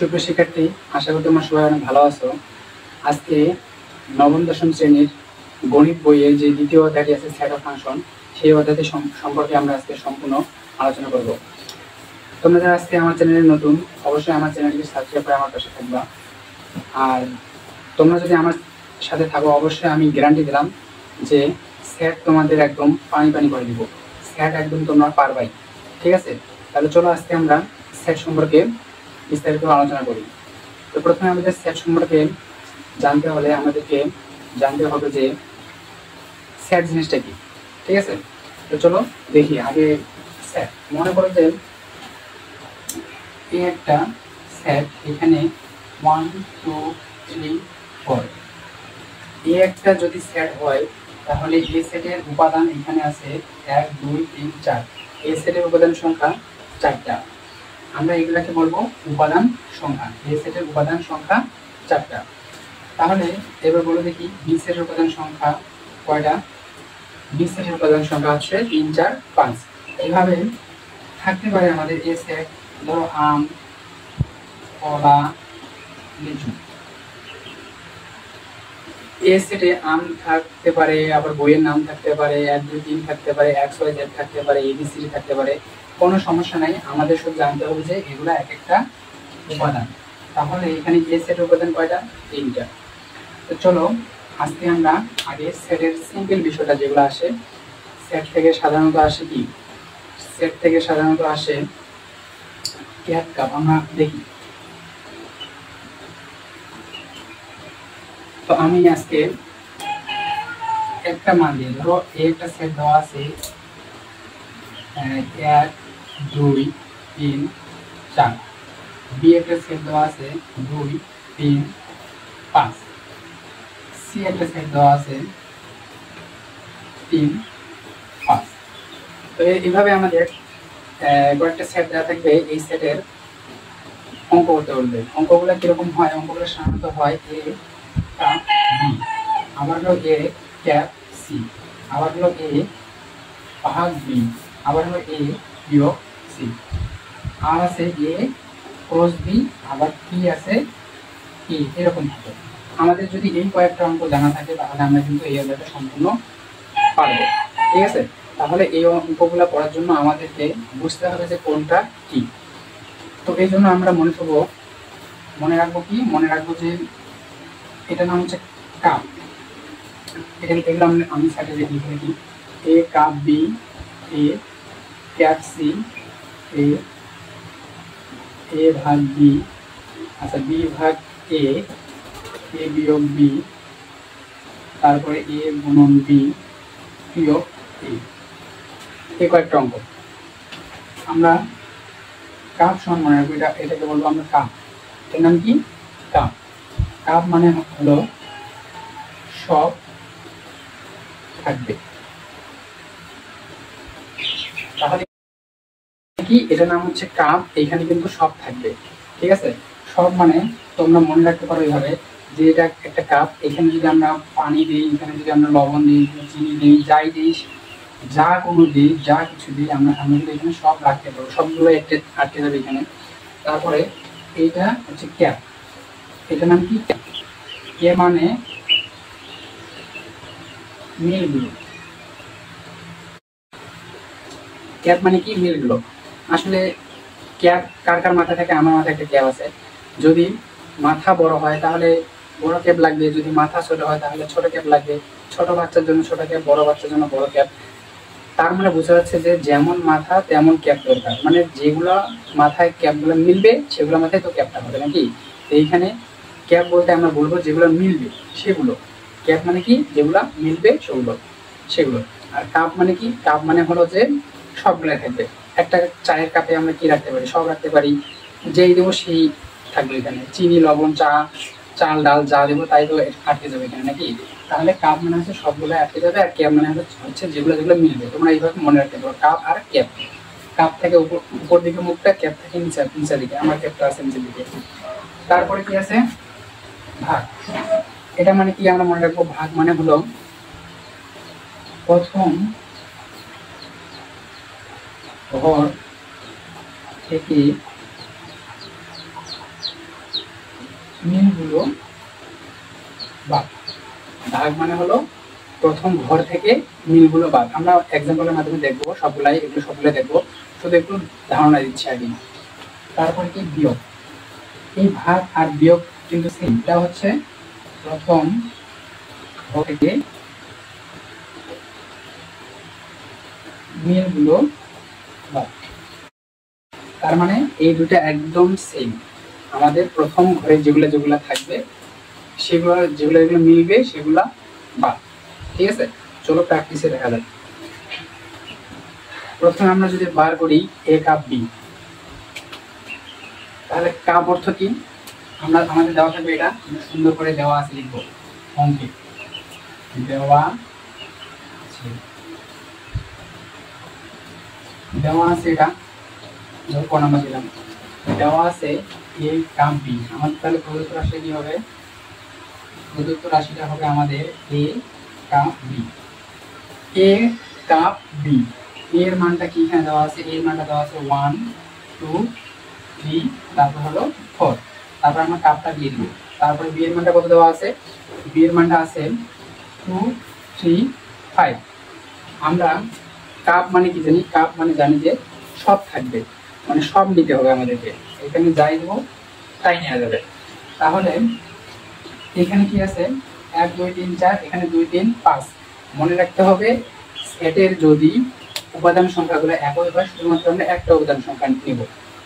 সুপ্রিয় শিক্ষার্থী, আশা করি তোমরা সবাই অনেক ভালো আছো। আজকে নবম দশম শ্রেণীর গণিত বইয়ের যে দ্বিতীয় অধ্যায়টি আছে সেট অফ ফাংশন, সেই অধ্যায়টি সম্পর্কে আমরা আজকে সম্পূর্ণ আলোচনা করব। তোমরা যারা আজকে আমার চ্যানেলে নতুন, অবশ্যই আমার চ্যানেলটি সাবস্ক্রাইব করে আমার পাশে থাকবা। আর তোমরা যদি আমার সাথে থাকো, অবশ্যই আমি গ্যারান্টি দিলাম যে সেট তোমাদের একদম পানি পানি করে দিব। সেট একদম তোমরা পারবাই, ঠিক আছে? তাহলে চলো আজকে আমরা সেট সম্পর্কে বিস্তারিত আলোচনা করি। তো প্রথমে আমাদের সেট সম্পর্কে জানতে হলে আমাদেরকে জানতে হবে যে সেট জিনিসটা কি, ঠিক আছে? তো চলো দেখি আগে সেট। মনে করো যে এই একটা সেট, এখানে 1 2 3 4 এই একটা যদি সেট হয়, তাহলে এই সেটের উপাদান এখানে আছে 1 2 3 4। এই সেটের উপাদান সংখ্যা 4টা। আমরা এগুলাকে বলবো উপাদান সংখ্যা। এ সেটের উপাদান সংখ্যা 4টা। তাহলে এবার বলে দেখি বি সেটের উপাদান সংখ্যা কয়টা? বি সেটের উপাদান সংখ্যা হচ্ছে 3 4 5। এইভাবে থাকতে পারে আমাদের এ সেট। ধরো আম, কলা, লিচু। এ সেটে আম থাকতে পারে, আবার বইয়ের নাম থাকতে পারে, 1 2 3 থাকতে পারে, XYZ থাকতে পারে, ABCD থাকতে পারে। কোনো সমস্যা নাই, আমাদের শুধু জানতে হবে যে এগুলা এক একটা উপাদান। তাহলে এখানে এ সেটের উপাদান কয়টা? 3টা। তো চলো আজকে আমরা আগে সেটের সিম্পল বিষয়টা যেগুলো আসে, সেট থেকে সাধারণত আসে কি? সেট থেকে সাধারণত আসে ক্যাপ কাপ। আমরা দেখি। তো আমি আজকে একটা মান দিয়ে, ধরো একটা সেট দেওয়া আছে 1 2 3 4। বি একটা সেট দেওয়া আছে 2 3 5। সি একটা সেট দেওয়া আছে 3 5। তো এইভাবে আমাদের কয়েকটা সেট দেওয়া থাকবে। এই সেটের অঙ্ক করতে বলবে। অঙ্কগুলো কিরকম হয়? অঙ্কগুলো সাধারণত হয় এ কাপ বি, আবার হলো এ ক্যাপ সি, আবার হলো এ ভাগ বি, আবার হলো এ বিয়োগ সি, আর আছে এ ক্রস বি, আবার কি আছে কি, এরকম থাকে। আমাদের যদি এই কয়েকটা অঙ্ক জানা থাকে, তাহলে আমরা কিন্তু এই অধ্যায়টা সম্পূর্ণ পারবো, ঠিক আছে? তাহলে এই অঙ্কগুলো করার জন্য আমাদেরকে বুঝতে হবে যে কোনটা কি। তো এই জন্য আমরা মনে রাখবো কি? মনে রাখবো যে এটার নাম হচ্ছে কাপ। এখানে এগুলো আমি সাইডে লিখে রাখি। এ cup B, A cap C, এ ভাগ বি, আচ্ছা বি ভাগ এ বিয়োগ বি, তারপরে এ গুণন বি বিয়োগ এই কয়েকটা অঙ্ক আমরা কাপ সমান মনে রাখবো। এটাকে বলবো আমরা কাপ। এর নাম কি? কাপ। কাপ মানে হলো সব থাকবে। তাহলে কি এটার নাম হচ্ছে কাপ? এইখানে কিন্তু সব থাকবে, ঠিক আছে? সব মানে তোমরা মনে রাখতে পারো এইভাবে যে এটা একটা কাপ। এখানে যদি আমরা পানি দিই, এখানে যদি আমরা লবণ দিই, চিনি দিই, যাই দিই, যা কোনো দিই, যা কিছু দিই, আমরা কিন্তু এখানে সব রাখতে পারবো। সবগুলো একটা আটকে যাবে এখানে। তারপরে এইটা হচ্ছে ক্যাপ। এটার নাম কি? ক্যাপ। কে মানে মিলগুলো। ক্যাপ মানে কি? মিলগুলো। আসলে ক্যাপ কার কার মাথা থাকে? আমার মাথায় একটা ক্যাপ আছে। যদি মাথা বড় হয় তাহলে বড় ক্যাপ লাগবে, যদি মাথা ছোট হয় তাহলে ছোট ক্যাপ লাগবে। ছোট বাচ্চার জন্য ছোট ক্যাপ, বড় বাচ্চার জন্য বড় ক্যাপ। তার মানে বোঝা যাচ্ছে যে যেমন মাথা তেমন ক্যাপ দরকার। মানে যেগুলো মাথায় ক্যাপগুলো মিলবে সেগুলো মাথায় তো ক্যাপটা হবে নাকি? এইখানে ক্যাপ বলতে আমরা বলবো যেগুলো মিলবে সেগুলো। ক্যাপ মানে কি? যেগুলো মিলবে সেগুলো। আর কাপ মানে কি? কাপ মানে হলো যে সবগুলো থাকবে। একটা চায়ের কাপে আমরা কি রাখতে পারি? সব রাখতে পারি। যেই দেবো সেই থাকবে এখানে। চিনি, লবণ, চাল, ডাল যা দেবো তাই তো আটকে যাবে এখানে নাকি? তাহলে কাপ মানে হচ্ছে সবগুলো আটকে যাবে, আর ক্যাপ মানে হচ্ছে যেগুলো মিলবে। তোমরা এইভাবে মনে রাখতে পারো, কাপ আর ক্যাপ। কাপ থেকে উপর দিকে মুখটা, ক্যাপ থেকে নিচের দিকে। আমার ক্যাপটা আছে নিচের দিকে। তারপরে কি আছে? ভাগ। এটা মানে কি আমরা মনে রাখবো? ভাগ মানে হলো প্রথম ঘর থেকে মিলগুলো বাদ। ভাগ মানে হলো প্রথম ঘর থেকে মিলগুলো বাদ। আমরা এক্সাম্পলের মাধ্যমে দেখবো, সবগুলাই দেখবো, শুধু একটু ধারণা দিচ্ছি আগে। তারপরে কি বিয়োগ, এই ভাগ আর বিয়োগ কিন্তু সেম। এটা হচ্ছে প্রথম ঘর থেকে মিলগুলো বাদ। তার মানে এই দুটো একদম সেম। আমাদের প্রথম ঘরে যেগুলো থাকবে যেগুলো মিলবে সেগুলা বাদ। ঠিক আছে, চলো প্র্যাকটিসে দেখা যাক। প্রথমে আমরা যদি বার করি এ কাপ বি, তাহলে কাপ অর্থ কি? আমাদের দেওয়া থাকবে, এটা সুন্দর করে দেওয়া আছে, লিখবো অঙ্কে দেওয়া আছে এটা ক নাম্বার দিলাম, দেওয়া আছে এ কাপ বি। আমাদের তাহলে প্রদত্ত রাশি কি হবে? প্রদত্ত রাশিটা হবে আমাদের এ কাপ বি। এ কাপ বি এর মানটা কি এখানে দেওয়া আছে? এর মানটা দেওয়া আছে 1 2 3, তারপর হলো 4। তারপর আমরা কাপটা দিয়ে দিব। তারপরে বি এর মানটা কত দেওয়া আছে? বি এর মানটা আছে 2 3 5। আমরা কাপ মানে কি জানি? কাপ মানে জানি যে সব থাকবে, মানে সব নিতে হবে আমাদেরকে। এখানে যাই দেবো তাই নেওয়া যাবে। তাহলে এখানে কি আছে? 1 2 3 4, এখানে 2 3 5। মনে রাখতে হবে সেটের যদি উপাদান সংখ্যাগুলো একই হয়, শুধুমাত্র আমরা একটা উপাদান সংখ্যা নিব।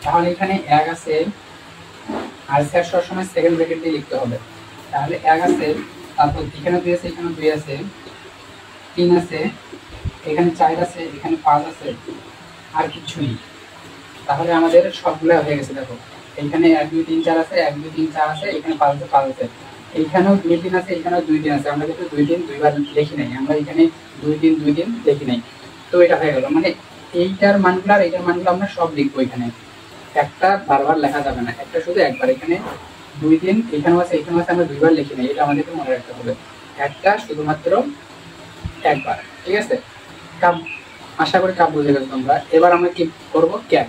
তাহলে এখানে 1 আছে, আর স্যার সবসময় সেকেন্ড ব্র্যাকেট দিয়ে লিখতে হবে। তাহলে 1 আছে, তারপর এখানে 2 আছে, এখানে 2 আছে, 3 আছে, এখানে 4 আছে, এখানে 5 আছে, আর কিছু নেই। তাহলে আমাদের সবগুলো হয়ে গেছে। দেখো এখানে 1 2 3 4 আছে, 1 2 3 4 আছে, এখানে 5 আছে, 5 আছে, এইখানেও 2 3 আছে, এখানেও 2 3 আছে। আমরা কিন্তু 2 3 দুইবার লিখি নাই, আমরা এখানে 2 3 2 3 লিখি নাই। তো এটা হয়ে গেল, মানে এইটার মানগুলো আর এইটার মানগুলো আমরা সব লিখবো। এখানে একটা বারবার লেখা যাবে না, একটা শুধু একবার। এখানে 2 3 এখানেও আছে, এখানেও আছে, আমরা দুইবার লিখি নাই, এটা আমাদেরকে মনে রাখতে হবে। একটা শুধুমাত্র একবার। ঠিক আছে, কাপ, আশা করি কাপ বুঝে গেছো তোমরা। এবার আমরা কি করব? ক্যাপ।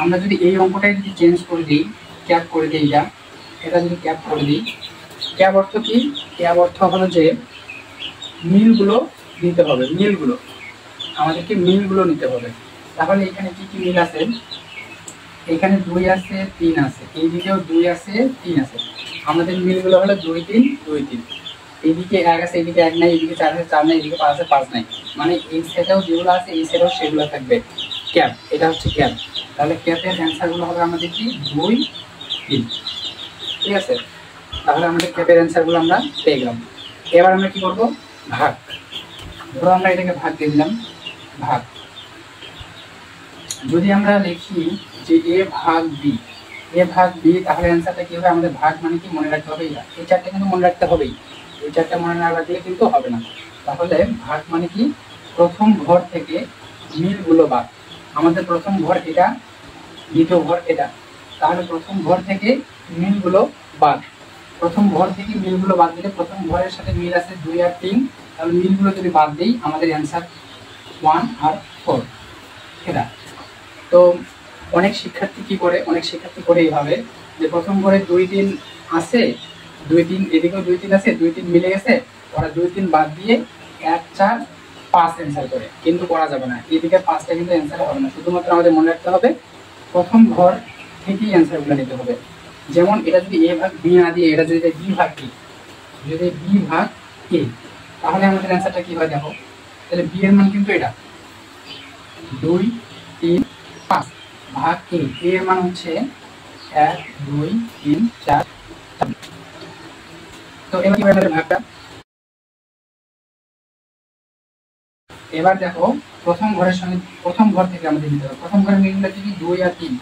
আমরা যদি এই অঙ্কটাই যদি চেঞ্জ করে দিই, ক্যাপ করে দিই, এটা যদি ক্যাপ করে দিই, ক্যাপ অর্থ কি? ক্যাপ অর্থ হলো যে মিলগুলো নিতে হবে। মিলগুলো আমাদেরকে মিলগুলো নিতে হবে। তাহলে এখানে কি কি মিল আছে? এখানে 2 আছে, 3 আছে, এইদিকেও 2 আছে, 3 আছে। আমাদের মিলগুলো হলো 2 3 2 3। এইদিকে 1 আছে, এইদিকে 1 নাই, এইদিকে 4 আছে, 4 নাই, এইদিকে 5 আছে, 5 নাই। মানে এই সেটেও যেগুলো আছে এই সেটেও সেগুলো থাকবে। ক্যাপ, এটা হচ্ছে ক্যাপ। তাহলে ক্যাপের অ্যান্সারগুলো হবে আমাদের কি? 2 3। ঠিক আছে, তাহলে আমাদের ক্যাপের অ্যান্সারগুলো আমরা পেয়ে গেলাম। এবার আমরা কি করব? ভাগ। ধরো আমরা এটাকে ভাগ দিয়ে দিলাম, ভাগ। যদি আমরা লিখি যে এ ভাগ বি, এ ভাগ বি, তাহলে অ্যান্সারটা কি হবে? আমাদের ভাগ মানে কি মনে রাখতে হবে, এই চারটা কিন্তু মনে রাখতে হবেই। এই চারটা মনে না রাখলে কিন্তু হবে না। তাহলে ভাগ মানে কি? প্রথম ঘর থেকে মিলগুলো বাদ। আমাদের প্রথম ঘর এটা, দ্বিতীয় ঘর এটা, তাহলে প্রথম ঘর থেকে মিলগুলো বাদ। প্রথম ঘর থেকে মিলগুলো বাদ দিলে প্রথম ঘরের সাথে মিল আছে 2 আর 3, তাহলে মিলগুলো যদি বাদ দিই আমাদের অ্যান্সার 1 আর 4। এটা তো অনেক শিক্ষার্থী কি করে? অনেক শিক্ষার্থী করে এইভাবে যে প্রথম ঘরে 2 3 আছে, 2 3, এদিকেও 2 3 আছে, 2 3 মিলে গেছে, ওরা 2 3 বাদ দিয়ে 1 4 5 অ্যান্সার করে। কিন্তু করা যাবে না, এদিকে 5টা কিন্তু অ্যান্সার হবে না। শুধুমাত্র আমাদের মনে রাখতে হবে প্রথম ঘর থেকেই অ্যান্সারগুলো নিতে হবে। যেমন এটা যদি এ ভাগ বি না দিয়ে এটা যদি বি ভাগ কি, যদি বি ভাগ এ, তাহলে আমাদের অ্যান্সারটা কি হয় দেখো। তাহলে বি এর মান কিন্তু এটা 2 3 5 ভাগ এ, এর মান হচ্ছে 1 2 3 4। তো এবার কি হবে ভাগটা? এবার দেখো প্রথম ঘরের সঙ্গে প্রথম ঘর থেকে আমাদের নিতে হবে। প্রথম ঘরের মিলগুলো কি? 2 আর 3,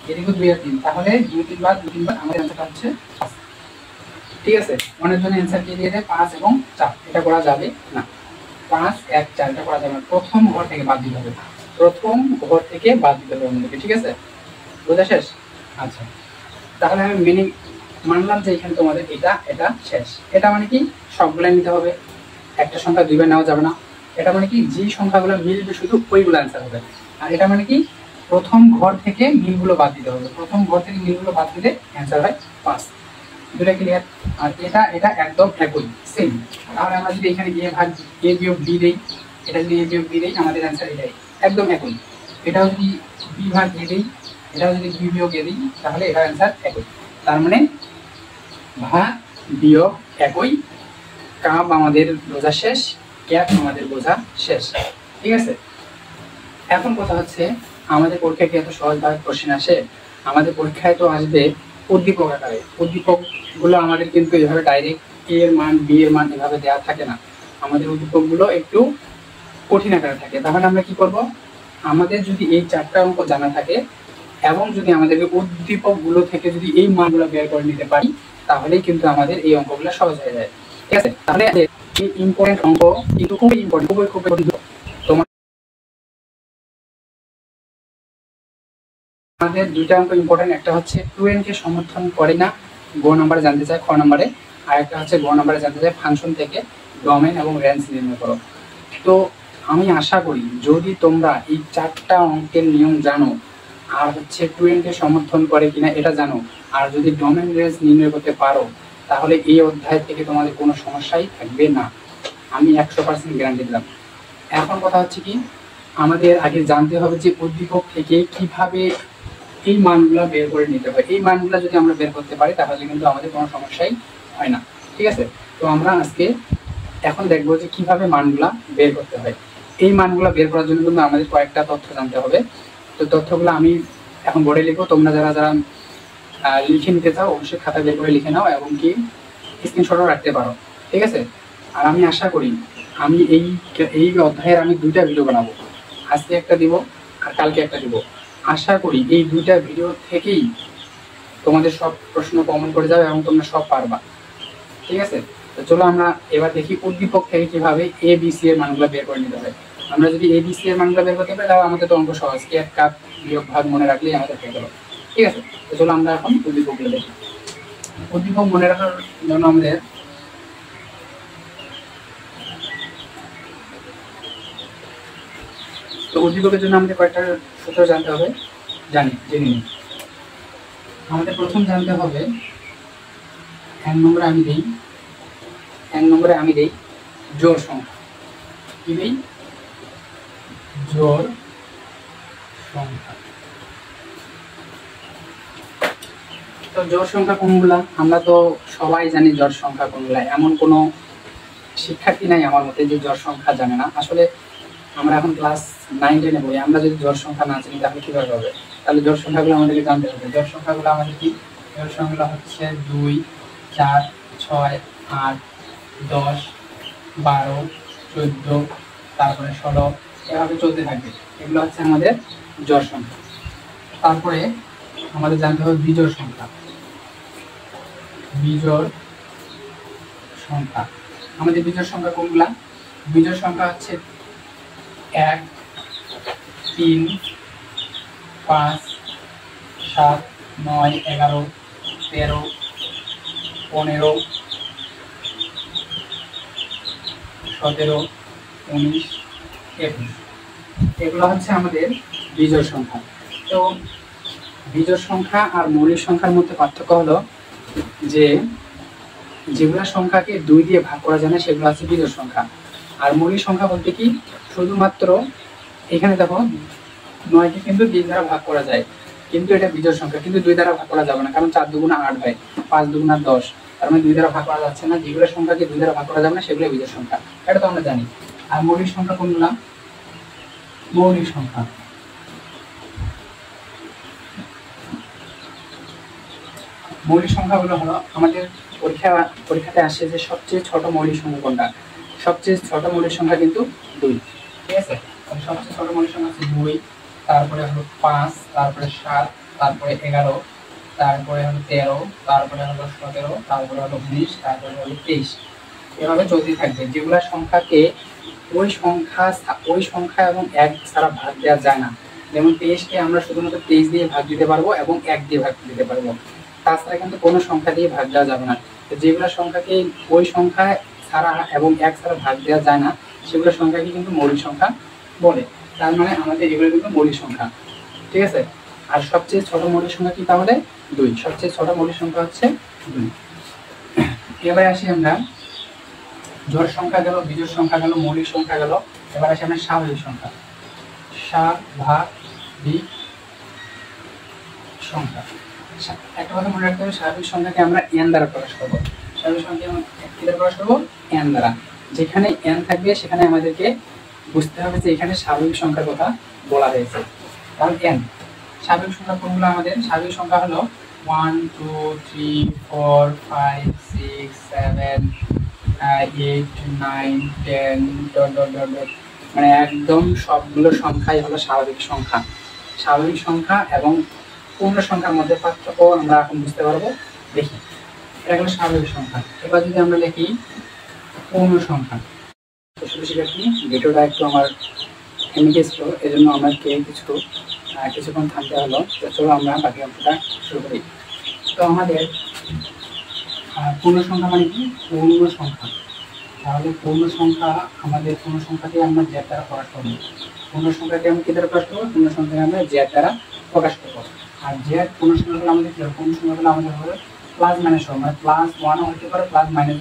এদিকে 2 আর 3, তাহলে 2 3 বার 2 3 বার আমাদের অ্যান্সারটা হচ্ছে 5। ঠিক আছে, মনের জন্য অ্যান্সার কি দিয়ে দেয়? 5 এবং 4। এটা করা যাবে না, 5 1 4 এটা করা যাবে না। প্রথম ঘর থেকে বাদ দিতে হবে, প্রথম ঘর থেকে বাদ দিতে হবে আমাদেরকে। ঠিক আছে, বোঝা শেষ? আচ্ছা, তাহলে আমি মানলাম যে এখানে তোমাদের এটা এটা শেষ। এটা মানে কি? সবগুলাই নিতে হবে, একটা সংখ্যা দুইবার নেওয়া যাবে না। এটা মানে কি? যে সংখ্যাগুলো মিলবে শুধু ওইগুলো অ্যান্সার হবে। আর এটা মানে কি? প্রথম ঘর থেকে মিলগুলো বাদ দিতে হবে। প্রথম ঘর থেকে মিলগুলো বাদ দিলে অ্যান্সার হয় 5। দুটা ক্লিয়ার। আর এটা এটা একদম একই সেম। তাহলে আমরা যদি এখানে এ বিয়োগ বি দেই, এটা যদি এ বিয়োগ বি দেই, আমাদের অ্যান্সার এটাই একদম একই। এটাও যদি বি ভাগ এ দেই, এটাও যদি বি বিয়োগ এ দিই, তাহলে এটার অ্যান্সার একই। তার মানে ভাগ বিয়োগ একই, কাপ আমাদের বোঝা শেষ, ক্যাপ আমাদের বোঝা শেষ। ঠিক আছে, এখন কথা হচ্ছে আমাদের পরীক্ষায় কি এত সহজভাবে কোশ্চেন আসে? আমাদের পরীক্ষায় তো আসবে উদ্দীপক আকারে। উদ্দীপক গুলো আমাদের কিন্তু এভাবে ডাইরেক্ট এ এর মান বি এর মান এভাবে দেওয়া থাকে না, আমাদের উদ্দীপক গুলো একটু কঠিন আকারে থাকে। তাহলে আমরা কি করব, আমাদের যদি এই 4টা অঙ্ক জানা থাকে এবং যদি আমাদেরকে উদ্দীপক গুলো থেকে যদি এই মানগুলো বের করে নিতে পারি, তাহলেই কিন্তু আমাদের এই অঙ্কগুলো সহজ হয়ে যায়। ঠিক আছে, তাহলে এই ইম্পর্টেন্ট অঙ্ক কিন্তু খুবই ইম্পর্টেন্ট, খুবই খুবই। আমাদের দুইটা অঙ্ক ইম্পর্টেন্ট, একটা হচ্ছে 2n কে সমর্থন করে না গ নম্বরে জানতে চাই খ নম্বরে, আর একটা হচ্ছে গ নম্বরে জানতে চাই ফাংশন থেকে ডোমেন এবং রেঞ্জ নির্ণয় করো। তো আমি আশা করি যদি তোমরা এই 4টা অঙ্কের নিয়ম জানো, আর হচ্ছে 2n কে সমর্থন করে কিনা এটা জানো, আর যদি ডোমেন রেঞ্জ নির্ণয় করতে পারো, তাহলে এই অধ্যায় থেকে তোমাদের কোনো সমস্যাই থাকবে না, আমি 100% গ্যারান্টি দিলাম। এখন কথা হচ্ছে কি, আমাদের আগে জানতে হবে যে উদ্দীপক থেকে কিভাবে এই মানগুলো বের করে নিতে হয়। এই মানগুলো যদি আমরা বের করতে পারি তাহলে কিন্তু আমাদের কোনো সমস্যাই হয় না। ঠিক আছে, তো আমরা আজকে এখন দেখবো যে কিভাবে মানগুলা বের করতে হয়। এই মানগুলা বের করার জন্য কিন্তু আমাদের কয়েকটা তথ্য জানতে হবে। তো তথ্যগুলো আমি এখন বোর্ডে লিখবো, তোমরা যারা যারা লিখে নিতে চাও অবশ্যই খাতা বের করে লিখে নাও এবং কি স্ক্রিনশটও রাখতে পারো। ঠিক আছে, আর আমি আশা করি আমি এই অধ্যায়ের আমি 2টা ভিডিও বানাবো, আজকে একটা দিব আর কালকে একটা দিব। আশা করি এই 2টা ভিডিও থেকেই তোমাদের সব প্রশ্ন কমন করে যাবে এবং তোমরা সব পারবা। ঠিক আছে, তো চলো আমরা এবার দেখি উদ্দীপক থেকে কিভাবে এ বি সি এর মানগুলো বের করে নিতে হবে। আমরা যদি এ বি সি এর মানগুলো বের করতে পারি তাহলে আমাদের তো অঙ্ক সহজ, এক কাপ বিয়োগ ভাগ মনে রাখলেই আমাদের হয়ে গেল। ঠিক আছে, তো চলো আমরা এখন উদ্দীপকগুলো দেখি। উদ্দীপক মনে রাখার জন্য আমাদের তো উদ্দীপকের জন্য আমাদের কয়েকটা সূত্র জানতে হবে, জেনে নিই। আমাদের প্রথম জানতে হবে এক নম্বরে আমি দেই জোড় সংখ্যা। কি দেই? জোড় সংখ্যা। তো জোড় সংখ্যা কোনগুলা? আমরা তো সবাই জানি জোড় সংখ্যা কোনগুলা, এমন কোনো শিক্ষার্থী নাই আমার মতে যে জোড় সংখ্যা জানে না। আসলে আমরা এখন ক্লাস 9-10-এ পড়ি, আমরা যদি জোড় সংখ্যা না জানি তাহলে কিভাবে হবে? তাহলে জোড় সংখ্যাগুলো আমাদেরকে জানতে হবে। জোড় সংখ্যাগুলো আমাদের কি? জোড় সংখ্যাগুলো হচ্ছে 2, 4, 6, 8, 10, 12, 14, তারপরে 16, এভাবে চলতে থাকবে। এগুলো হচ্ছে আমাদের জোড় সংখ্যা। তারপরে আমাদের জানতে হবে বিজোড় সংখ্যা। বিজোড় সংখ্যা, আমাদের বিজোড় সংখ্যা কোনগুলা? বিজোড় সংখ্যা হচ্ছে 1, 3, 5, 7, 9, 11, 13, 15, 17, 19, 21, এগুলো হচ্ছে আমাদের বিজোড় সংখ্যা। তো বিজোড় সংখ্যা আর মৌলিক সংখ্যার মধ্যে পার্থক্য হলো যে যেগুলো সংখ্যাকে 2 দিয়ে ভাগ করা যায় না সেগুলো হচ্ছে বিজোড় সংখ্যা। আর মৌলিক সংখ্যা বলতে কি, শুধুমাত্র এখানে দেখো 9কে কিন্তু 3 দ্বারা ভাগ করা যায়, কিন্তু এটা বিজোড় সংখ্যা, কিন্তু 2 দ্বারা ভাগ করা যাবে না, কারণ 4 দুগুণা 8 হয়, 5 দুগুণা 10, তার মানে 2 দ্বারা ভাগ করা যাচ্ছে না। যেগুলো সংখ্যাকে 2 দ্বারা ভাগ করা যাবে না সেগুলো বিজোড় সংখ্যা, এটা তো আমরা জানি। আর মৌলিক সংখ্যা কোনগুলো? মৌলিক সংখ্যা মৌলিক সংখ্যাগুলো হলো আমাদের পরীক্ষাতে আসে যে সবচেয়ে ছোট মৌলিক সংখ্যা কোনটা? সবচেয়ে ছোট মৌলিক সংখ্যা কিন্তু 2। ঠিক আছে, সবচেয়ে ছোট মৌলিক সংখ্যা হচ্ছে 2, তারপরে হলো 5, তারপরে 7, তারপরে 11, তারপরে হলো 13, তারপরে হলো 17, তারপরে হলো 19, তারপরে হলো 23, এভাবে চলতে থাকবে। যেগুলা সংখ্যাকে ওই সংখ্যা এবং 1 ছাড়া ভাগ দেওয়া যায় না, যেমন 23কে আমরা শুধুমাত্র 23 দিয়ে ভাগ দিতে পারবো এবং 1 দিয়ে ভাগ দিতে পারবো, তাছাড়া কিন্তু কোনো সংখ্যা দিয়ে ভাগ দেওয়া যাবে না। তো যেগুলো সংখ্যাকে ওই সংখ্যা ছাড়া এবং 1 ছাড়া ভাগ দেওয়া যায় না সেগুলো সংখ্যাকে কিন্তু মৌলিক সংখ্যা বলে। তার মানে আমাদের এগুলো কিন্তু মৌলিক সংখ্যা। ঠিক আছে, আর সবচেয়ে ছোট মৌলিক সংখ্যা কি? তাহলে 2। সবচেয়ে ছোট মৌলিক সংখ্যা হচ্ছে 2। এবারে আসি আমরা, জোড় সংখ্যা গেল, বিজোড় সংখ্যা গেল, মৌলিক সংখ্যা গেল, এবার আসি আমরা স্বাভাবিক সংখ্যা। স্বাভাবিক সংখ্যা, একটা কথা মনে রাখতে হবে, স্বাভাবিক সংখ্যাকে আমরা n দ্বারা প্রকাশ করব। স্বাভাবিক সংখ্যা কি দ্বারা প্রকাশ করব? n দ্বারা। যেখানে n থাকবে সেখানে আমাদেরকে বুঝতে হবে যে এখানে স্বাভাবিক সংখ্যার কথা বলা হয়েছে। কারণ n স্বাভাবিক সংখ্যা কোনগুলো? আমাদের স্বাভাবিক সংখ্যা হলো 1 2 3 4 5 6 7 8 9 10 ডট ডট ডট ডট, মানে একদম সবগুলো সংখ্যাই হলো স্বাভাবিক সংখ্যা। স্বাভাবিক সংখ্যা এবং পূর্ণ সংখ্যার মধ্যে পার্থক্য আমরা এখন বুঝতে পারবো। দেখি, এটা হলো স্বাভাবিক সংখ্যা। এবার যদি আমরা দেখি পূর্ণ সংখ্যা, তো শুধু শিক্ষার্থী ভিডিওটা একটু আমার থেমে গেছিল, এই জন্য আমাকে কিছুক্ষণ থামতে হলো। তো চলো আমরা বাকি অঙ্কটা শুরু করি। তো আমাদের পূর্ণ সংখ্যা মানে কি? পূর্ণ সংখ্যা। তাহলে পূর্ণ সংখ্যা, আমাদের পূর্ণ সংখ্যাকে আমরা z দ্বারা প্রকাশ করবো। পূর্ণ সংখ্যাকে আমরা কি দ্বারা প্রকাশ করবো? পূর্ণ সংখ্যাকে আমরা z দ্বারা প্রকাশ করবো। আর z পূর্ণ সংখ্যাগুলো আমাদের কি? পূর্ণ সংখ্যাগুলো আমাদের হবে প্লাস মাইনাস হবে, মানে প্লাস 1 হতে পারে, প্লাস মাইনাস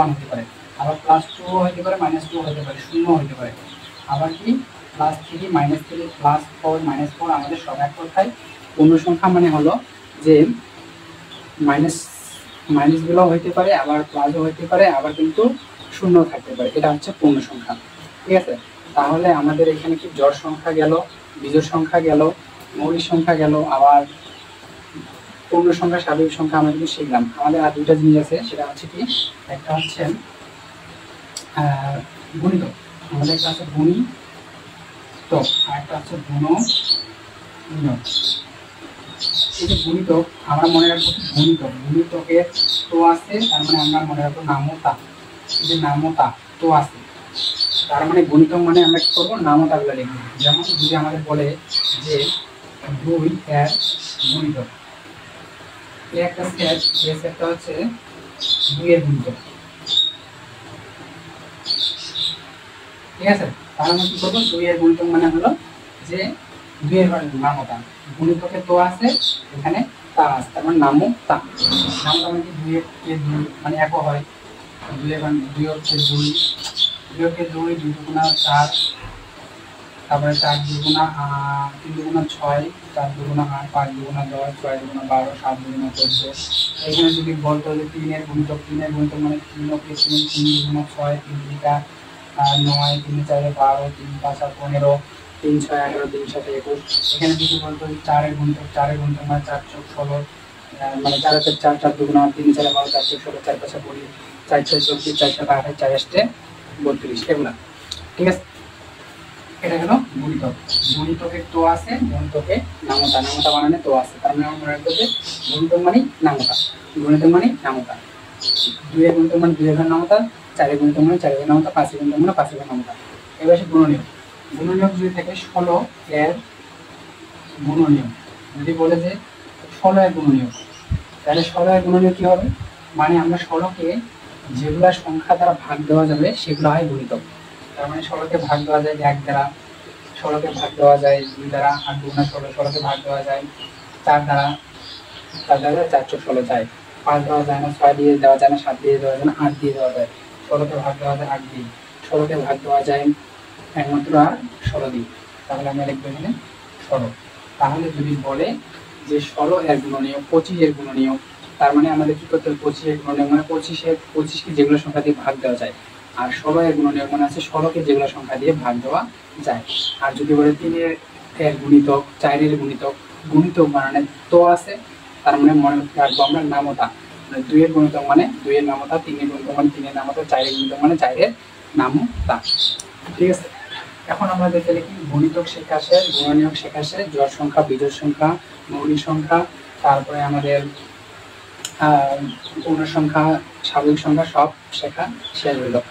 1 হতে পারে, আবার প্লাস 2 হতে পারে, মাইনাস 2 হতে পারে, 0 হতে পারে, আবার কি প্লাস 3 মাইনাস 3 প্লাস 4 মাইনাস 4, আমাদের সব এক কথায় পূর্ণ সংখ্যা মানে হলো যে মাইনাসগুলো হইতে পারে, আবার প্লাসও হইতে পারে, আবার কিন্তু শূন্য থাকতে পারে। এটা হচ্ছে পূর্ণ সংখ্যা। ঠিক আছে, তাহলে আমাদের এখানে কি জোড় সংখ্যা গেল, বিজোড় সংখ্যা গেল, মৌলিক সংখ্যা গেল, আবার পূর্ণ সংখ্যা, স্বাভাবিক সংখ্যা আমরা কিন্তু শিখলাম। আমাদের আর দুইটা জিনিস আছে, সেটা হচ্ছে কি, একটা হচ্ছে গুণিতক, আমাদের একটা আছে গুণিতক, আর একটা হচ্ছে গুণনীয়ক। এই যে গুণিতক, আমরা মনে রাখবো গুণিতকের তো আছে, তার মানে আমরা মনে রাখবো নামতা। এই যে নামতা তো আছে, তার মানে গুণিতক মানে আমরা কি করবো? নামতাগুলো লিখবো। যেমন যদি আমাদের বলে যে 2 এর গুণিতক, এই একটা সেট, এই সেটটা হচ্ছে 2 এর গুণিতক। ঠিক আছে, তাহলে আমরা কি করবো? 2 এর গুণিতক মানে হলো যে 2 এর নামতা, গুণিতকে তো আছে, এখানে তা আছে, তার মানে নামতা। নামতা মানে কি? 2 এর কে 2 মানে একও হয়, 2 এর 2 হচ্ছে 2, 2 কে 2, 2 দুগুণা 4, তারপরে 4 দুগুণা 3 দুগুণা 6, 4 দুগুণা 8, 5 দুগুণা 10, 6 দুগুণা 12, 7 দুগুণা 14। এখানে যদি বলতো যে 3 এর গুণিতক মানে 3 কে 3, 3 দুগুণা 6, 3 দুইটা 9, 3 4 12, 3 5 15, 3 6 11, 3 7 21। এখানে যদি বলতো 4 এর গুণিতক মানে 4 যোগ 16, মানে 4 কে 4, 4 দুগুণা 3 4 12, 4 যোগ 16, 4 5 20, 4 6 24, 4 7 28, 4 8 32, এগুলা। ঠিক আছে, এটা হলো গুণিতক। গুণিতকের তো আছে, গুণিতকে নামতা, নামতা বানানে তো আছে, তার মানে আমরা মনে রাখবো যে গুণিতক মানে নামতা, গুণিতক মানে নামতা। 2 এর গুণিতক মানে 2 এর নামতা, 4 এর গুণিতক মানে 4 এর নামতা, 5 এর গুণিতক মানে 5 এর নামতা। এবার আসে গুণনীয়ক। গুণনীয়ক যদি থাকে 16 এর গুণনীয়ক, যদি বলে যে 16 এর গুণনীয়ক, তাহলে 16 এর গুণনীয়ক কি হবে? মানে আমরা 16কে যেগুলা সংখ্যা দ্বারা ভাগ দেওয়া যাবে সেগুলো হয় গুণিতক। তার মানে 16কে ভাগ দেওয়া যায় 1 দ্বারা, 16কে ভাগ দেওয়া যায় 2 দ্বারা, 8 দুগুণা 16, 16কে ভাগ দেওয়া যায় 4 দ্বারা, 4 দ্বারা 4 চোখ 16 যায়, 5 দেওয়া যায় না, 6 দিয়ে দেওয়া যায় না, 7 দিয়ে দেওয়া যায় না, 8 দিয়ে দেওয়া যায়, 16কে ভাগ দেওয়া যায় 8 দিয়ে, 16কে ভাগ দেওয়া যায় একমাত্র আর 16 দিয়ে। তাহলে আমরা লিখবো এখানে 16। তাহলে যদি বলে যে 16 এর গুণনীয়ক 25 এর গুণনীয়ক, তার মানে আমাদের কি করতে হবে? 25 এর গুণনীয়ক মানে 25কে যেগুলো সংখ্যা দিয়ে ভাগ দেওয়া যায়, আর 16 এর গুণনীয়ক মানে আছে 16কে যেগুলো সংখ্যা দিয়ে ভাগ দেওয়া যায়। আর যদি বলে 3 এর গুণিতক, 4 এর গুণিতক, গুণিতক বানানে তো আছে, তার মানে মনে রাখবো আমরা নামতা, মানে 2 এর গুণিতক মানে 2 এর নামতা, 3 এর গুণিতক মানে 3 এর নামতা, 4 এর গুণিতক মানে 4 এর নামতা। ঠিক আছে, এখন আমরা দেখে লিখি গুণিতক শেখা শেষ, গুণনীয়ক শেখা শেষ, জোড় সংখ্যা, বিজোড় সংখ্যা, মৌলিক সংখ্যা, তারপরে আমাদের পূর্ণ সংখ্যা, স্বাভাবিক সংখ্যা সব শেখা শেষ হলো।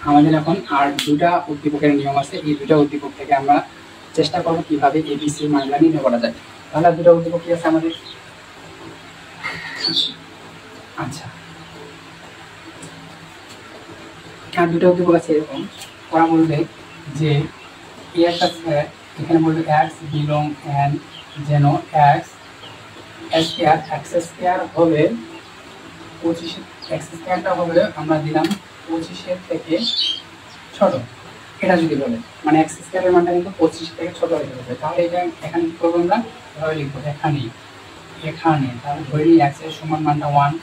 আমাদের এখন আর দুটা উদ্দীপকের নিয়ম আছে, এই দুটা উদ্দীপক থেকে আমরা চেষ্টা করবো কিভাবে এবিসি মানগুলা নির্ণয় করা যায়। তাহলে দুটা উদ্দীপক কি আছে আমাদের? আচ্ছা, আর দুটা উদ্দীপক আছে এরকম, ওরা বলবে যে একটা এখানে বলবে এক্স বিলং এন, যেন এক্স স্কয়ার হবে 25 এক্স স্কয়ারটা হবে আমরা দিলাম 25 থেকে ছোট। এটা যদি বলে মানে এক্স স্কয়ারের মানটা কিন্তু 25 থেকে ছোট হতে হবে, তাহলে এটা এখানে কি করবো আমরা এভাবে লিখবো এখানে তাহলে ধরে নিই এক্স এর সমান মানটা 1,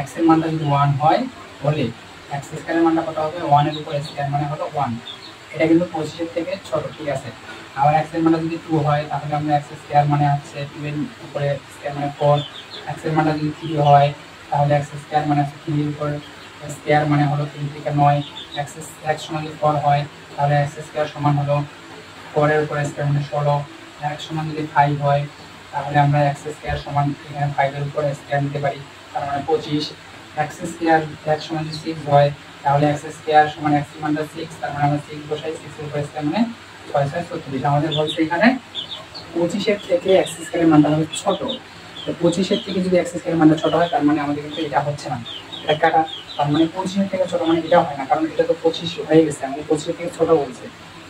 এক্স এর মানটা যদি 1 হয় বলে এক্স স্কয়ারের মানটা কত হবে 1 এর উপর স্কয়ার মানে হলো 1। এটা কিন্তু 25 থেকে ছোট, ঠিক আছে। আবার এক্স এর মানটা যদি 2 হয় তাহলে আমরা এক্স স্কয়ার মানে হচ্ছে 2 এর উপরে স্কয়ার মানে 4, এক্স এর মানটা যদি 3 হয় তাহলে এক্স স্কয়ার মানে 3 এর উপর স্কয়ার মানে হলো 3 থেকে 9, এক্স সমান যদি 4 হয় তাহলে এক্স স্কয়ার সমান হলো 4 এর উপর স্কয়ার মানে 16, এক্স সমান যদি 5 হয় তাহলে আমরা এক্স স্কয়ার সমান এখানে 5 এর উপর স্কয়ার নিতে পারি, তার মানে 25। এক্স স্কয়ার এক্স সমান যদি 6 হয় তাহলে এক্স স্কয়ার সমান এক্স এর মানটা 6, তার মানে আমরা 6 বসাই, 6 এর উপর স্কয়ার মানে 6 6 36। আমাদের বলছে এখানে 25 এর থেকে এক্স স্কয়ারের মানটা হবে ছোট। তো 25 এর থেকে যদি এক্স স্কয়ারের মানটা ছোট হয় তার মানে আমাদের কিন্তু এটা হচ্ছে না, এটা কাটা। তার মানে 25 এর থেকে ছোট মানে এটা হয় না, কারণ এটা তো 25 হয়ে গেছে, আমাদের 25 এর থেকে ছোট বলছে,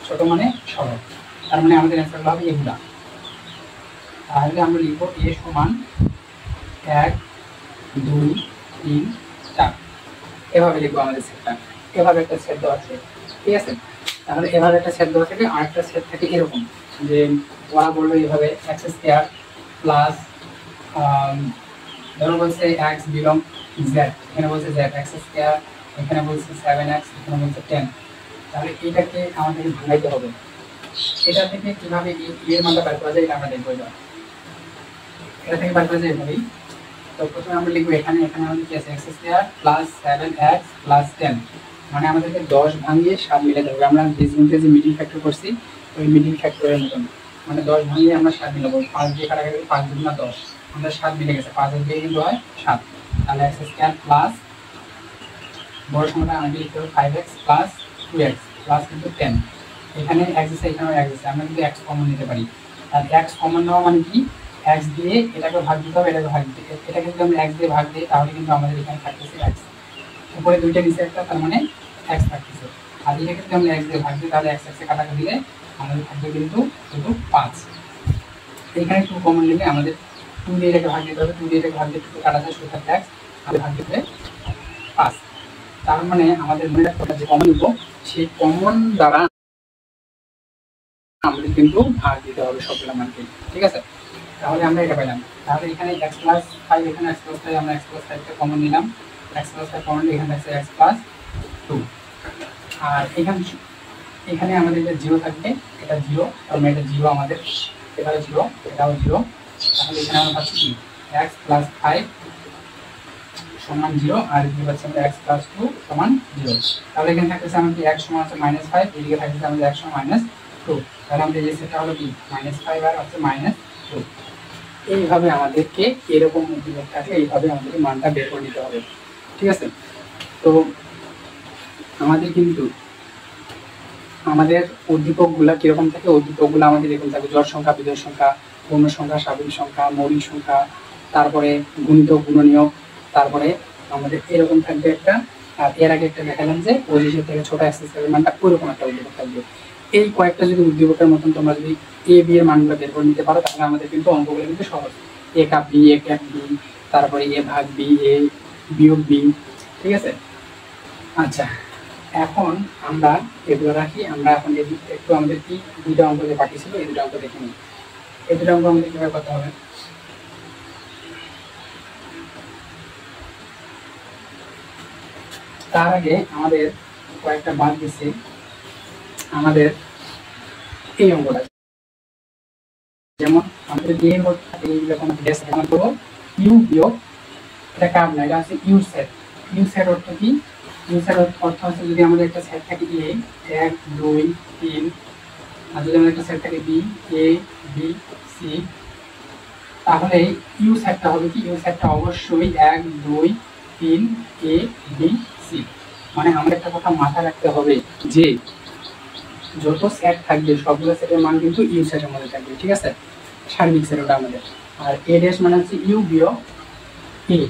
ছোট মানে সরল, তার মানে আমাদের অ্যান্সার হবে এগুলা। তাহলে আমরা লিখব এ সমান 1 2 3 4, এভাবে লিখবো আমাদের সেটটা। এভাবে একটা সেট দেওয়া আছে, ঠিক আছে। তাহলে এভাবে একটা সেট দেওয়া থাকে, আরেকটা সেট থাকে এরকম যে ওরা বললো এইভাবে এক্স স্কয়ার প্লাস ধরো বলছে এক্স বিলং জেড, এখানে বলছে জেড এক্স স্কয়ার, এখানে বলছে 7x, এখানে বলছে 10। তাহলে এটাকে আমাদের ভাঙাইতে হবে। এটা থেকে কিভাবে এর মানটা বের করা যায় এটা আমরা দেখবো। এটা থেকে বের করা যায় এভাবেই। তো প্রথমে আমরা লিখবো এখানে আমাদের কি আছে x square plus 7x plus 10, মানে আমাদেরকে 10 ভাঙিয়ে 7 মিলাতে হবে। আমরা ডিসজুন্টে যে মিডিল ফ্যাক্টর করছি ওই মিডিল ফ্যাক্টরের মতন, মানে 10 ভাঙিয়ে আমরা 7 মিলাবো। 5 দিয়ে কাটাকাটি 5 দুগুণা 10, আমরা 7 মিলে গেছে, 5 এর দিয়ে কিন্তু হয় 7। তাহলে এক্স স্কয়ার প্লাস বড় সংখ্যাটা আমাদের লিখতে হবে 5x প্লাস 2x প্লাস কিন্তু 10। এখানে x আছে, এখানে x আছে, আমরা কিন্তু x কমন নিতে পারি। আর x কমন নেওয়া মানে কি, x দিয়ে এটাকে ভাগ দিতে হবে, এটাকে ভাগ দিতে, এটাকে যদি আমরা x দিয়ে ভাগ দিই তাহলে কিন্তু আমাদের এখানে থাকতেছে x, উপরে দুইটা নিচে একটা, তার মানে x থাকতেছে। আর এটাকে যদি আমরা x দিয়ে ভাগ দিই তাহলে x এ কাটাকে দিলে আমাদের থাকবে কিন্তু শুধু 5। এখানে 2 কমন নিলে আমাদের 2 দিয়ে এটাকে ভাগ দিতে হবে, 2 দিয়ে এটাকে ভাগ দিতে কাটা যায় শুধু থাকবে x, আর ভাগ দিতে 5। তার মানে আমাদের মনে রাখতে হবে যে কমন নিব সেই কমন দ্বারা আমাদের কিন্তু ভাগ দিতে হবে সবগুলো মানকে, ঠিক আছে। তাহলে আমরা এটা পেলাম। তাহলে এখানে x প্লাস 5, এখানে x প্লাস 5, আমরা x প্লাস 5 কে কমন নিলাম, x প্লাস 5 কমন নিলে এখানে আছে x প্লাস 2। আর এখানে আমাদের যে 0 থাকবে, এটা 0, কারণ এটা 0 আমাদের, এটাও 0, এটাও 0। তাহলে এখানে আমরা পাচ্ছি কি x প্লাস 5 সমান 0, আর এদিকে পাচ্ছি আমরা x প্লাস 2 সমান 0। তাহলে এখানে থাকতেছে আমাদের x সমান আছে -5, এদিকে থাকতেছে আমাদের x সমান -2। তাহলে আমাদের এই সেটটা হলো কি -5 আর হচ্ছে -2। এইভাবে আমাদেরকে এরকম উদ্দীপক থাকে, এইভাবে আমাদের মানটা বের করে নিতে হবে, ঠিক আছে। তো আমাদের কিন্তু আমাদের উদ্দীপকগুলা কিরকম থাকে, উদ্দীপকগুলো আমাদের এরকম থাকে জোড় সংখ্যা, বিজোড় সংখ্যা, পূর্ণ সংখ্যা, স্বাভাবিক সংখ্যা, মৌলিক সংখ্যা, তারপরে গুণিতক, গুণনীয়ক, তারপরে আমাদের এরকম থাকবে একটা। আর এর আগে একটা দেখালাম যে 25 থেকে ছোট এক্স স্কয়ারের মানটা ওইরকম একটা উদ্দীপক থাকবে। এই কয়েকটা যদি উদ্দীপকের মতন তোমরা যদি এ বি এর মানগুলো বের করে নিতে পারো তাহলে আমাদের কিন্তু অঙ্কগুলো কিন্তু সহজ। এ cup B, A cap B, তারপরে এ ভাগ বি, এ বিয়োগ বি, ঠিক আছে। আচ্ছা, এখন আমরা এগুলো রাখি, আমরা এখন একটু আমাদের কি দুইটা অঙ্ক যে বাকি ছিল এই দুটো অঙ্ক দেখে নিই। এই দুটো অঙ্ক আমাদের কিভাবে করতে হবে। তার আগে আমাদের কয়েকটা বাদ দিচ্ছে, আমাদের এই অঙ্কটা যেমন আমাদের দিয়ে যখন ড্যাশ ব্যবহার করবো ইউ বিয়োগ, এটা কার না, এটা হচ্ছে ইউ সেট। ইউ সেট অর্থ কি, ইউ সেট অর্থ হচ্ছে যদি আমাদের একটা সেট থাকে এ 1 2 3, আর যদি আমাদের একটা সেট থাকে বি এ বি সি, তাহলে ইউ সেটটা হবে কি, ইউ সেটটা অবশ্যই 1 2 3 এ বি সি। মানে আমাদের একটা কথা মাথায় রাখতে হবে যে যত সেট থাকবে সবগুলো সেটের মান কিন্তু ইউ সেটের মধ্যে থাকবে, ঠিক আছে, সার্বিক সেট ওটা আমাদের। আর এ ড্যাশ মানে হচ্ছে ইউ বিয়োগ এ,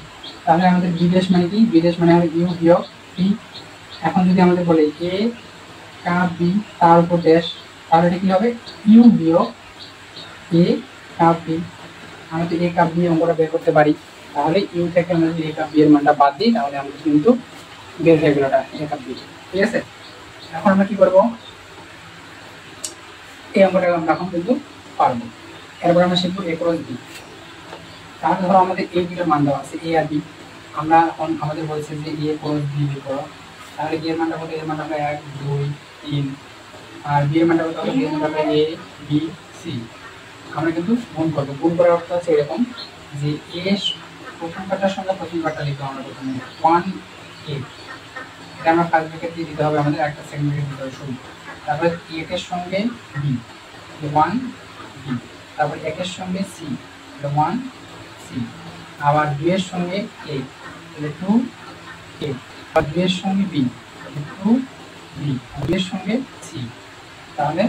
তাহলে আমাদের বি ড্যাশ মানে কি, বি ড্যাশ মানে হবে ইউ বিয়োগ বি। এখন যদি আমাদের বলে এ কাপ বি তার উপর ড্যাশ, তাহলে এটা কি হবে ইউ বিয়োগ এ কাপ বি। আমরা তো এ কাপ বি অঙ্কটা বের করতে পারি, তাহলে ইউ থেকে আমরা যদি এ কাপ বি এর মানটা বাদ দিই তাহলে আমরা কিন্তু বের হয়ে গেল এ কাপ বি। ঠিক আছে, এখন আমরা কি করবো, এই অঙ্কটা আমরা এখন কিন্তু পারবো। এরপর আমরা শিখবো এ ক্রস বি। তাহলে ধরো আমাদের এই দুটো মান দেওয়া আছে এ আর বি, আমরা এখন আমাদের বলছে যে এ ক্রস বি বের করো। তাহলে এর মানটা কত, এর মানটা হবে 1 2 3, আর বি এর মানটা কত হবে, বি এর মানটা হবে এ বি সি। আমরা কিন্তু গুণ করবো, গুণ করার অর্থ হচ্ছে এরকম যে এ প্রথম কাটার সঙ্গে প্রথম কাটা লিখবো আমরা প্রথমে 1 8, এটা আমরা ফার্স্ট ব্র্যাকেট দিয়ে দিতে হবে, আমাদের একটা সেকেন্ড ব্র্যাকেট দিতে হবে শুরু। তারপর এ এর সঙ্গে বি 1 বি, তারপর একের সঙ্গে সি 1 সি, আবার বি এর সঙ্গে এ 2 এ, আর বি এর সঙ্গে বি 2 বি, বি এর সঙ্গে সি তাহলে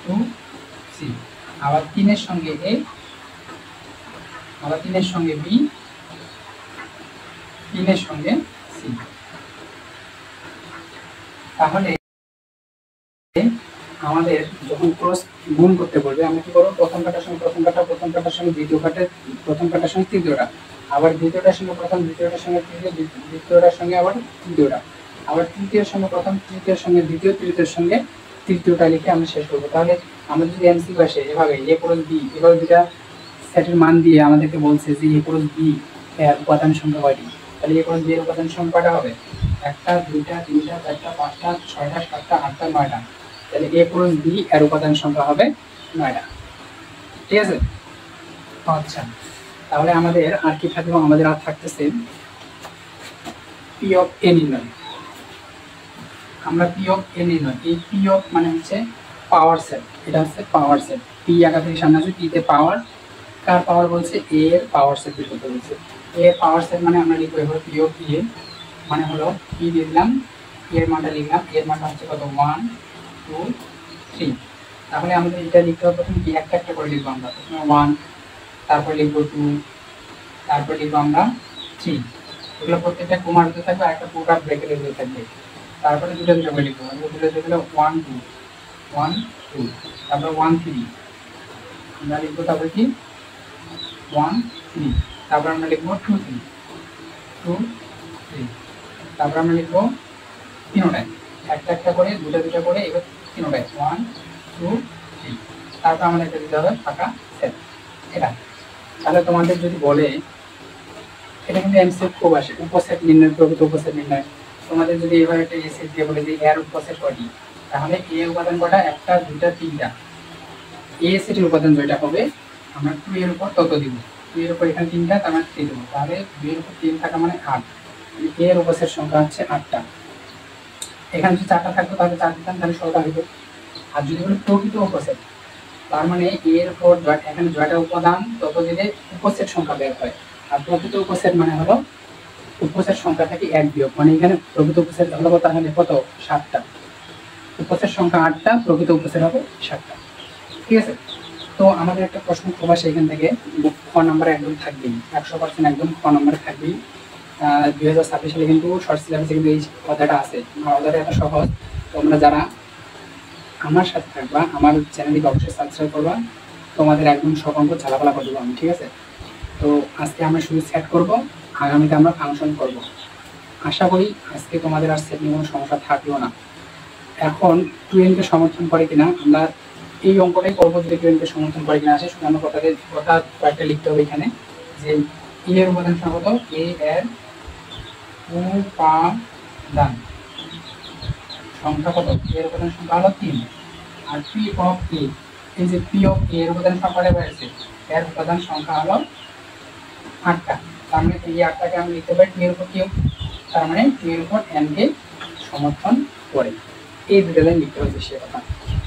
2 সি, আবার 3 এর সঙ্গে এ, আবার 3 এর সঙ্গে বি, 3 এর সঙ্গে সি। তাহলে আমাদের যখন ক্রস গুণ করতে বলবে আমরা কি করবো, প্রথম কাটার সঙ্গে প্রথম কাটা, প্রথম কাটার সঙ্গে দ্বিতীয় কাটা, প্রথম কাটার সঙ্গে তৃতীয়টা, আবার দ্বিতীয়টার সঙ্গে প্রথম, দ্বিতীয়টার সঙ্গে তৃতীয়, দ্বিতীয়টার সঙ্গে আবার তৃতীয়টা, আবার তৃতীয়ের সঙ্গে প্রথম, তৃতীয়ের সঙ্গে দ্বিতীয়, তৃতীয়ের সঙ্গে তৃতীয়টা লিখে আমরা শেষ করবো। তাহলে আমাদের যদি এমসিকিউ আসে এভাবে এ ক্রস বি, এভাবে দুটা সেটের মান দিয়ে আমাদেরকে বলছে যে এ ক্রস বি এর উপাদান সংখ্যা কয়টি, তাহলে এ ক্রস বি এর উপাদান সংখ্যাটা হবে 1টা 2টা 3টা 4টা 5টা 6টা 7টা 8টা 9টা, তাহলে এ ক্রস বি এর উপাদান সংখ্যা হবে 9টা। ঠিক আছে, আচ্ছা তাহলে আমাদের আর কি থাকবে, আমাদের আর থাকতেছে পি অফ এ নির্ণয়। আমরা পি অফ এ নির্ণয়, এই পি অফ মানে হচ্ছে পাওয়ার সেট, এটা হচ্ছে পাওয়ার সেট, পি আগে থেকে সামনে আসবে, পি তে পাওয়ার, কার পাওয়ার বলছে এ এর পাওয়ার সেট বের করতে বলছে। এ এর পাওয়ার সেট মানে আমরা লিখবো এবার পি অফ এ মানে হলো পি দিয়ে দিলাম, এর মানটা লিখলাম, এর মানটা হচ্ছে কত 1 2 3। তাহলে আমাদের এটা লিখতে হবে প্রথমে কি একটা একটা করে লিখবো, আমরা প্রথমে 1, তারপর লিখবো 2, তারপর লিখবো আমরা 3, এগুলো প্রত্যেকটা কোমার ভিতরে থাকবে, আর একটা পুরো ব্র্যাকেটের ভিতরে থাকবে। তারপরে দুটো দুটো করে লিখবো, দুটো লিখলে 1 2 1 2, তারপর 1 3 আমরা লিখবো, তারপর কি 1 3, তারপর আমরা লিখবো 2 3 2 3, তারপর আমরা লিখবো তিনটায় একটা একটা করে দুটো দুটো করে, এবার তিনটায় 1 2 3, তারপর আমাদের একটা দিতে হবে ফাঁকা সেট এটা। তাহলে তোমাদের যদি বলে এটা কিন্তু এমসিকিউ খুব আসে, উপসেট নির্ণয়, প্রকৃত উপসেট নির্ণয়। তোমাদের যদি এবার একটা এ সেট দিয়ে বলে যে এর উপসেট কয়টি, তাহলে এ উপাদান কটা, একটা দুইটা তিনটা, এ সেটের উপাদান যেটা হবে আমরা 2 এর উপর তত দিব, 2 এর উপর এখানে 3টা তার মানে 3 দেব, তাহলে 2 এর উপর 3 থাকা মানে 8, এর উপসেট সংখ্যা হচ্ছে 8টা। এখানে যদি 4টা থাকতো তাহলে 4 দিতাম, তাহলে 16টা হইতো। আর যদি বলে প্রকৃত উপসেট, তার মানে এর উপর এখানে জয়টা উপাদান তত দিলে উপসেট সংখ্যা বের হয়। আর প্রকৃত উপসেট মানে হলো উপসেট সংখ্যা থেকে 1 বিয়োগ, মানে এখানে প্রকৃত উপসেট হলো তাহলে কত 7টা, উপসেট সংখ্যা 8টা, প্রকৃত উপসেট হবে 7টা। ঠিক আছে, তো আমাদের একটা প্রশ্ন খুব আসে এখান থেকে, খ নাম্বারে একদম থাকবেই, 100% একদম খ নাম্বারে থাকবেই। 2026 সালে কিন্তু শর্ট সিলেবাসে কিন্তু এই কথাটা আছে, কথাটা এত সহজ। তোমরা যারা আমার সাথে থাকবা, আমার চ্যানেলটিকে অবশ্যই সাবস্ক্রাইব করবা, তোমাদের একদম সব অঙ্ক ঝালাপালা করে দেবো আমি। ঠিক আছে, তো আজকে আমরা শুধু সেট করব, আগামীতে আমরা ফাংশন করব। আশা করি আজকে তোমাদের আর সেট নিয়ে কোনো সমস্যা থাকলো না। এখন 2n-কে সমর্থন করে কিনা আমরা এই অঙ্কটাই করবো, যে 2n-কে সমর্থন করে কিনা আসে। শুধু আমরা কথা কয়েকটা লিখতে হবে এখানে, যে এ এর উপাদান সংখ্যা কত, এ এর উপাদান সংখ্যা কত, এর উপাদান সংখ্যা হলো 3, আর পি অফ এ, এই যে পি অফ এ এর উপাদান সংখ্যাটা বেড়েছে, এর উপাদান সংখ্যা হলো 8টা। তার মানে এই 8টাকে আমি লিখতে পারি 2 এর উপর কিউব, তার মানে 2 এর উপর n-কে সমর্থন করে। এই দুটো লাইন লিখতে হবে সে কথা,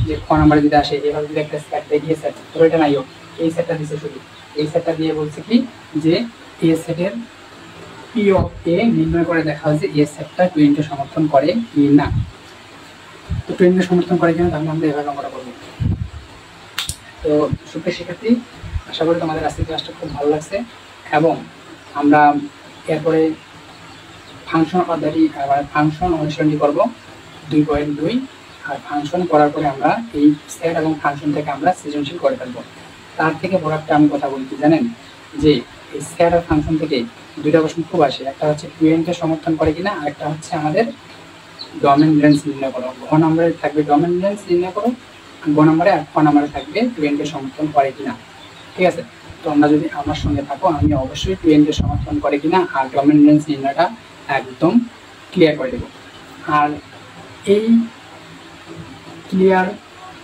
যে খ নাম্বারে যদি আসে এভাবে যদি একটা সেট দেয়, সেট তো এটা নাই হোক, এই সেটটা দিছে শুধু, এই সেটটা দিয়ে বলছে কি যে এ সেটের পি অফ এ নির্ণয় করে দেখা হয়েছে এ সেটটা 2n-কে সমর্থন করে কি না। তো 2n-কে সমর্থন করে কিনা, তাহলে আমরা এভাবে আমরা করবো। তো সুপ্রিয় শিক্ষার্থী, আশা করি তোমাদের আজকের ক্লাসটা খুব ভালো লাগছে, এবং আমরা এরপরে ফাংশন অধ্যায়টি ফাংশন অনুশীলনটি করব 2.2, আর ফাংশন করার পরে আমরা এই সেট এবং ফাংশন থেকে আমরা সৃজনশীল করে ফেলবো। তার থেকে বড় একটা আমি কথা বলতে জানেন, যে এই সেট আর ফাংশন থেকে দুইটা প্রশ্ন খুব আসে, একটা হচ্ছে টুয়েনকে সমর্থন করে কিনা, আর একটা হচ্ছে আমাদের ডোমেন রেঞ্জ নির্ণয় করো। ঘ নম্বরে থাকবে ডোমেন রেঞ্জ নির্ণয় করো, গ নম্বরে আর খ নম্বরে থাকবে টুয়েনকে সমর্থন করে কিনা। ঠিক আছে, তোমরা যদি আমার সঙ্গে থাকো আমি অবশ্যই টুয়েনকে সমর্থন করে কিনা আর ডোমেন রেঞ্জ নির্ণয়টা একদম ক্লিয়ার করে দেবো। আর এই ক্লিয়ার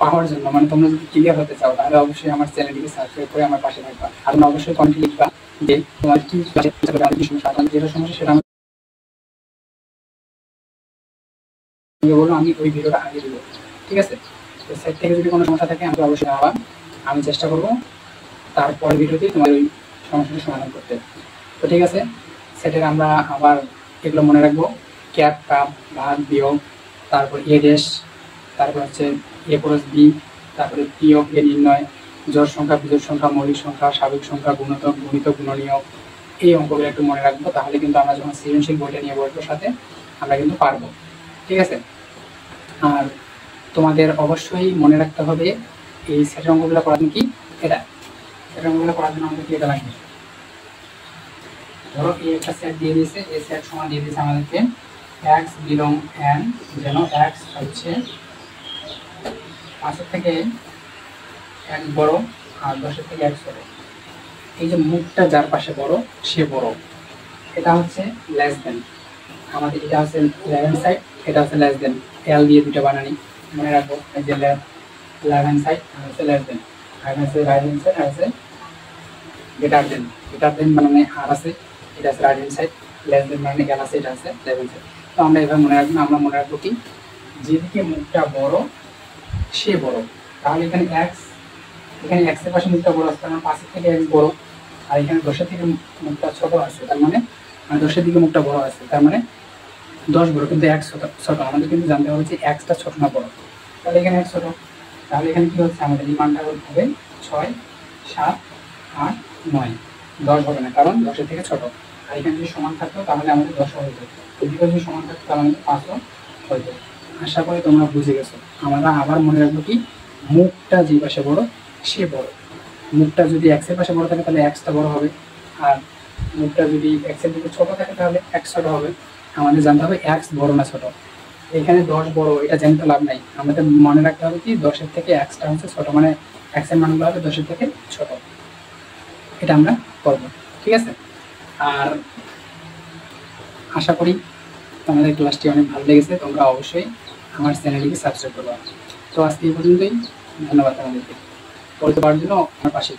পাওয়ার জন্য, মানে তোমরা যদি ক্লিয়ার হতে চাও তাহলে অবশ্যই আমার চ্যানেলটিকে সাবস্ক্রাইব করে আমার পাশে থাকবা। আর তোমরা অবশ্যই কমেন্টে লিখবা যে তোমার কি সমস্যা, যেটা সমস্যা সেটা আমি বলবো, আমি ওই ভিডিওটা আগে দেবো। ঠিক আছে, তো সাইড থেকে যদি কোনো সমস্যা থাকে আমাকে অবশ্যই জানাবা, আমি চেষ্টা করবো তারপর ভিডিওতে তোমার ওই সমস্যাটা সমাধান করতে। তো ঠিক আছে, সেটার আমরা আবার এগুলো মনে রাখবো, ক্যাপ কাপ ভাগ বিয়োগ, তারপর এ ড্যাশ, তারপর হচ্ছে এ ক্রস বি, তারপরে বিয়োগ এ নির্ণয়, জোড় সংখ্যা বিজোড় সংখ্যা মৌলিক সংখ্যা স্বাভাবিক সংখ্যা গুণিতক গুণনীয়, এই অঙ্কগুলো একটু মনে রাখবো, তাহলে কিন্তু আমরা যখন সৃজনশীল বইটা নিয়ে বসবো সাথে আমরা কিন্তু পারবো। ঠিক আছে, আর তোমাদের অবশ্যই মনে রাখতে হবে এই সেটের অঙ্কগুলো করার জন্য কি এটা, সেটের অঙ্কগুলো করার জন্য আমাদের কি এটা লাগবে। ধরো এই একটা সেট দিয়ে দিয়েছে, এই সেট সমান দিয়ে দিয়েছে আমাদেরকে x বিলং n, যেন x হচ্ছে 5 থেকে 1 বড় আর 10 থেকে 1 ছোট। এই যে মুখটা যার পাশে বড় সে বড়, এটা হচ্ছে লেস দেন, আমাদের এটা হচ্ছে লেফট হ্যান্ড সাইড, এটা হচ্ছে লেস দেন, এল দিয়ে দুটো বানানি মনে রাখবো। এই যে লেফট হ্যান্ড সাইড আর হচ্ছে লেস দেন, আর হচ্ছে রাইট হ্যান্ড সাইড আর হচ্ছে গ্রেটার দেন মানে আর আছে, এটা আছে right hand side, less than মানে এল আছে, এটা আছে লেফট হ্যান্ড সাইড। তো আমরা এভাবে মনে রাখবো, আমরা মনে রাখবো কি যেদিকে মুখটা বড় সে বড়, তাহলে এখানে এক্স, এখানে এক্স এর পাশে মুখটা বড় আছে, তার মানে 5 থেকে এক্স বড়, আর এখানে 10 থেকে মুখটা ছোট আছে, তার মানে 10 দিকে মুখটা বড় আছে, তার মানে 10 বড়, কিন্তু এক্স ছোট। আমাদের কিন্তু জানতে হবে যে এক্সটা ছোট না বড়, তাহলে এখানে এক্স ছোট, তাহলে এখানে কি হচ্ছে আমাদের এই মানটা হবে 6 7 8 9, 10 হবে না কারণ 10 এর থেকে ছোট। আর এখানে যদি সমান থাকতো তাহলে আমাদের 10 হইতো, এদিকে যদি সমান থাকতো তাহলে আমাদের 5 হইতো। আশা করি তোমরা বুঝে গেছো। আমরা আবার মনে রাখবো কি মুখটা যে পাশে বড় সে বড়, মুখটা যদি এক্স এর পাশে বড় থাকে তাহলে এক্সটা বড় হবে, আর মুখটা যদি এক্স এর দিকে ছোট থাকে তাহলে এক্স ছোট হবে। আমাদের জানতে হবে এক্স বড় না ছোট, এখানে 10 বড় এটা জানতে লাভ নাই, আমাদের মনে রাখতে হবে কি 10 এর থেকে এক্সটা হচ্ছে ছোট, মানে এক্স এর মানগুলো হবে 10 এর থেকে ছোট, এটা আমরা করবো। ঠিক আছে, আর আশা করি তোমাদের ক্লাসটি অনেক ভালো লেগেছে, তোমরা অবশ্যই আমার চ্যানেলটিকে সাবস্ক্রাইব করবে। তো আজকে এই পর্যন্তই, ধন্যবাদ তোমাদেরকে, পড়তে পারার জন্য আমার পাশে।